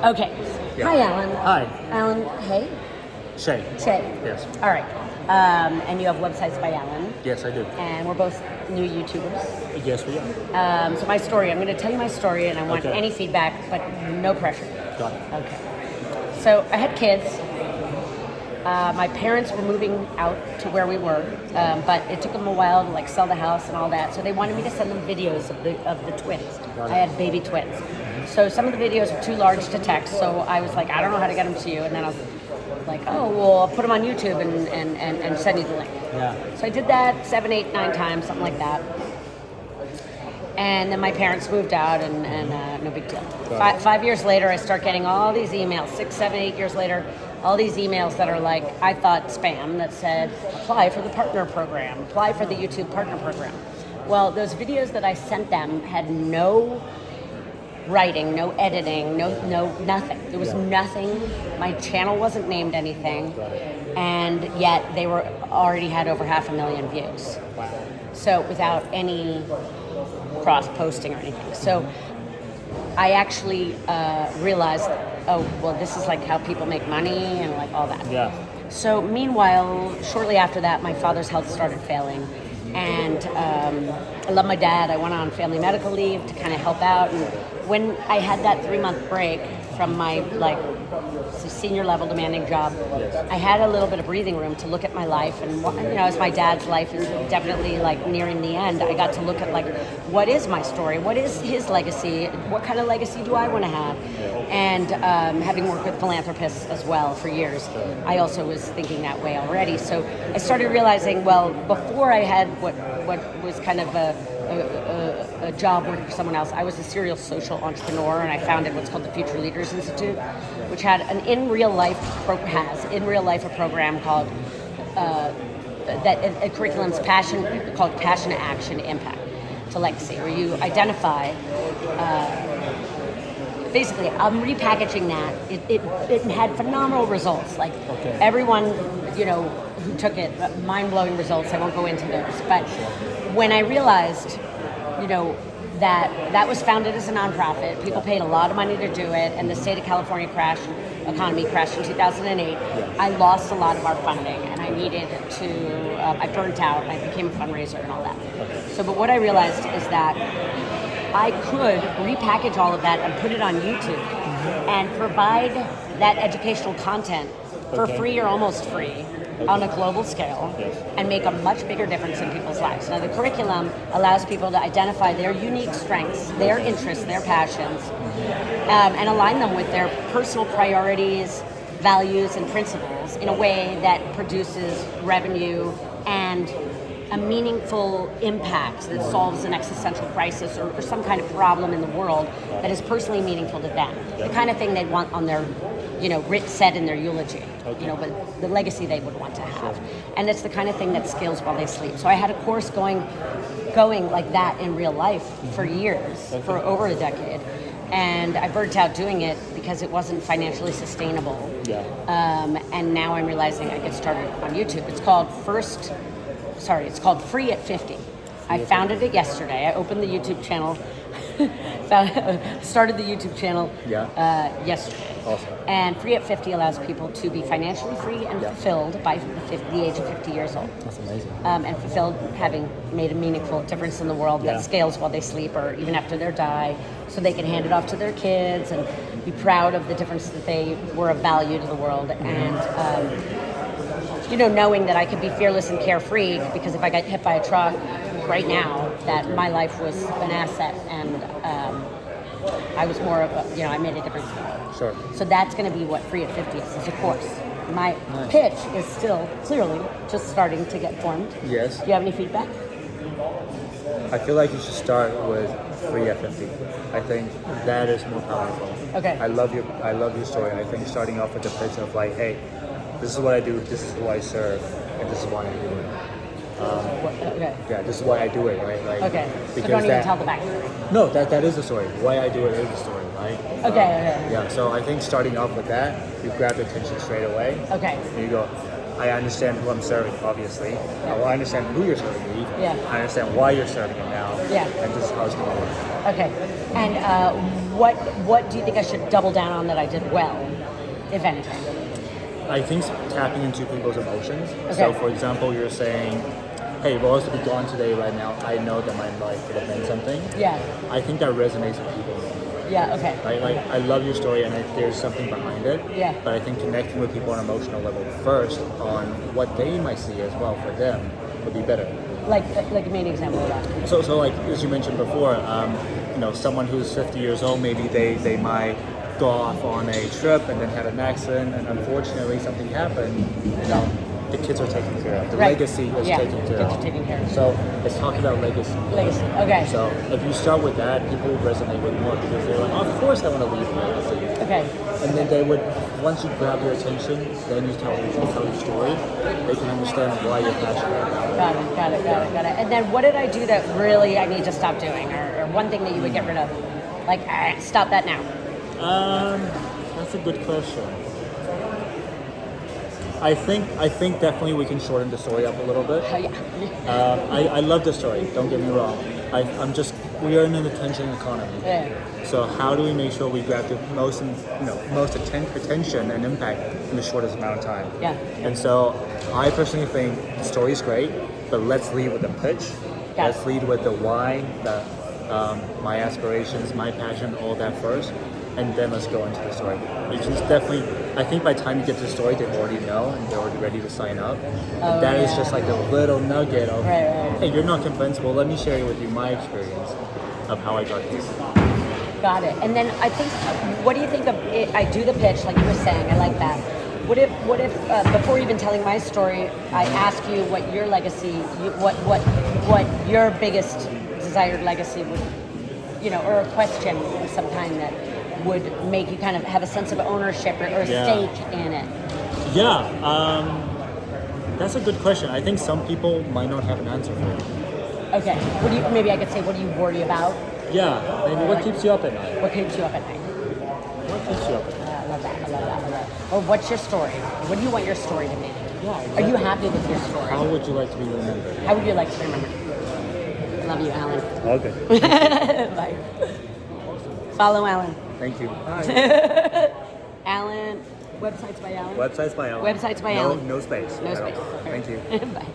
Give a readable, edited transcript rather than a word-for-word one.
Okay. Yeah. Hi, Alan. Hi. Alan, hey? Shay. Shay. Yes. All right. And you have websites by Alan. Yes, I do. And we're both new YouTubers. Yes, we are. So my story, I'm going to tell you my story, and I want Okay. any feedback, but no pressure. Got it. Okay. So I had kids. My parents were moving out to where we were, but it took them a while to like sell the house and all that. So they wanted me to send them videos of the twins. Got it. I had baby twins. So some of the videos were too large to text. So I was like, I don't know how to get them to you. And then I was like, oh, well, I'll put them on YouTube and send you the link. Yeah. So I did that 7, 8, 9 times, something like that. And then my parents moved out, and no big deal. Got it. 5 years later, I start getting all these emails, 6, 7, 8 years later, all these emails that are like, I thought spam, that said, apply for the partner program, apply for the YouTube partner program. Well, those videos that I sent them had no writing, no editing, no nothing. There was nothing. My channel wasn't named anything, Got it. and yet they were already had over 500,000 views. Wow. So without any cross-posting or anything. So I actually realized, oh, well, this is like how people make money and like all that. Yeah. So meanwhile, shortly after that, my father's health started failing. And I love my dad. I went on family medical leave to kind of help out. And when I had that 3-month break from my like senior level demanding job, Yes. I had a little bit of breathing room to look at my life. And as my dad's life is definitely like nearing the end, I got to look at like, what is my story? What is his legacy? What kind of legacy do I want to have? And having worked with philanthropists as well for years, I also was thinking that way already. So I started realizing, well, before I had what was kind of a job working for someone else, I was a serial social entrepreneur, and I founded what's called the Future Leaders Institute, which had an in real life a program called a curriculum's called Passion, Action, Impact to Legacy, where you identify. Basically, I'm repackaging that. It had phenomenal results. Like Okay. everyone, who took it, mind-blowing results. I won't go into those. But when I realized, that was founded as a nonprofit, people paid a lot of money to do it, and the state of California economy crashed in 2008. I lost a lot of our funding, and I needed to. I burnt out. And I became a fundraiser and all that. So, but what I realized is that I could repackage all of that and put it on YouTube and provide that educational content for Okay. free or almost free on a global scale Yes. and make a much bigger difference in people's lives. Now, the curriculum allows people to identify their unique strengths, their interests, their passions, and align them with their personal priorities, values, and principles in a way that produces revenue and a meaningful impact that solves an existential crisis or some kind of problem in the world that is personally meaningful to them. The kind of thing they'd want on their, said in their eulogy, but the legacy they would want to have. And it's the kind of thing that scales while they sleep. So I had a course going like that in real life for years, for over a decade. And I burnt out doing it because it wasn't financially sustainable. Yeah. And now I'm realizing I get started on YouTube. It's called Free at 50. I founded it yesterday. I opened the YouTube channel, started the YouTube channel yesterday. Awesome. And Free at 50 allows people to be financially free and fulfilled by the age of 50 years old. That's amazing. And fulfilled having made a meaningful difference in the world that scales while they sleep or even after they die, so they can hand it off to their kids and be proud of the difference that they were of value to the world. And knowing that I could be fearless and carefree, because if I got hit by a truck right now, that my life was an asset, and I was more of I made a difference in the world. Sure. So that's going to be what Free at 50 is a course. My pitch is still clearly just starting to get formed. Yes. Do you have any feedback? I feel like you should start with Free at 50. I think that is more powerful. Okay. I love your story. I think starting off with the pitch of like, hey, this is what I do, this is who I serve, and this is why I do it. Okay. Yeah, this is why I do it, right? Like, Okay. So because don't even tell the backstory. No, that is the story. Why I do it is the story, right? Okay. Yeah, so I think starting off with that, you grab the attention straight away. Okay. And you go, I understand who I'm serving, obviously. Well, I understand who you're serving, even. Yeah. I understand why you're serving it now. Yeah. And this is how it's going to work. Okay. And what do you think I should double down on that I did well, if anything? I think tapping into people's emotions. Okay. So, for example, you're saying, hey, if I was to be gone today right now, I know that my life would have meant something. Yeah. I think that resonates with people. Yeah. Okay. Right? Like, I love your story and there's something behind it. Yeah. But I think connecting with people on an emotional level first on what they might see as well for them would be better. Like a main example of that. So like as you mentioned before, someone who's 50 years old, maybe they might go off on a trip and then had an accident, and unfortunately something happened. The kids are taken care of. The Right. legacy is Yeah, taken care kids of. are taken care of. So let's talk about legacy. Legacy. Okay. So if you start with that, people will resonate with more because they're like, oh, of course I want to leave a legacy. Okay. And then they would, once you grab their attention, then you tell your story, they can understand why you're passionate about it. Got it. And then what did I do that really I need to stop doing, or one thing that you would get rid of? Like, stop that now. That's a good question. I think definitely we can shorten the story up a little bit. Oh, yeah. I love the story. Don't get me wrong. We are in an attention economy. Yeah. So how do we make sure we grab the most attention and impact in the shortest amount of time? Yeah. And so I personally think the story is great, but let's lead with the pitch. Got Let's it. lead with the why, my aspirations, my passion, all that first, and then let's go into the story. It's just definitely, I think by the time you get to the story, they already know and they're already ready to sign up. Oh, That is yeah. just like a little nugget of, Right. hey, you're not convinced? Well, let me share with you my experience of how I got here. Got it. And then I think, what do you think of it? I do the pitch, like you were saying. I like that. What if before even telling my story, I ask you what your legacy, what your biggest desired legacy would, or a question of some kind that would make you kind of have a sense of ownership or a Yeah. stake in it? Yeah, that's a good question. I think some people might not have an answer for it. Okay. Maybe I could say, what do you worry about? Yeah, maybe what keeps you up at night? What keeps you up at night? What keeps you up at night? I love that. Or what's your story? What do you want your story to be? Yeah, Are you happy with your story? How would you like to be remembered? How would you like to be remembered? Love you, Alan. Okay. Bye. Follow Alan. Thank you. Bye. Alan. Websites by Alan. Websites by Alan. Websites by no, Alan. No space. No at all. space. Thank you. Bye.